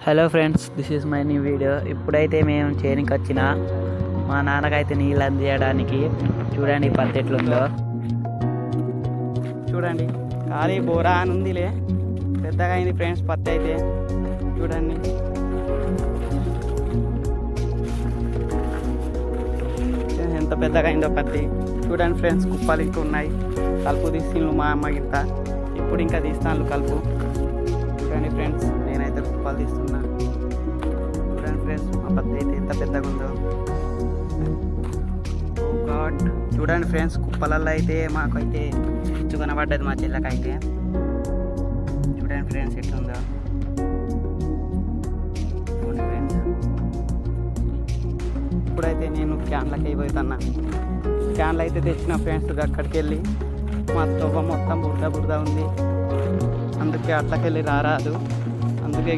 Hello friends, this is my new video. ఇప్పుడైతే మేము చేనికి వచ్చిన మా నాన్నకైతే నీళ్ళు అందించడానికి చూడండి పత్తి ఎట్లుందో. చూడండి ఖాళీ బోరా అని ఉందిలే, పెద్దగా అయింది ఫ్రెండ్స్ పత్తి అయితే. చూడండి ఎంత పెద్దగా అయిందో పత్తి. చూడండి ఫ్రెండ్స్, కుప్పలు ఇంకా ఉన్నాయి. కలుపు తీసిండ్రు మా అమ్మ ఇంత, ఇప్పుడు ఇంకా తీస్తాను కలుపు. చూడండి ఫ్రెండ్స్, నేనైతే కుప్పలు తీస్తున్నా. చూడండి ఫ్రెండ్స్, మా పత్తి అయితే ఎంత పెద్దగా ఉందో. ఓ గాడ్, చూడండి ఫ్రెండ్స్, కుప్పలల్లో అయితే మాకైతే చిచ్చు కనబడ్డది మా చెల్లకైతే. చూడండి ఫ్రెండ్స్ ఎట్లుందో. చూడండి ఫ్రెండ్స్, ఇప్పుడైతే నేను క్యాన్లకి అయిపోతున్నా. క్యాన్లు అయితే తెచ్చిన ఫ్రెండ్స్, అక్కడికి వెళ్ళి మా తొవ్వ మొత్తం బురద బురద ఉంది, అందుకే అట్లకెళ్ళి రారాదు. అందుకే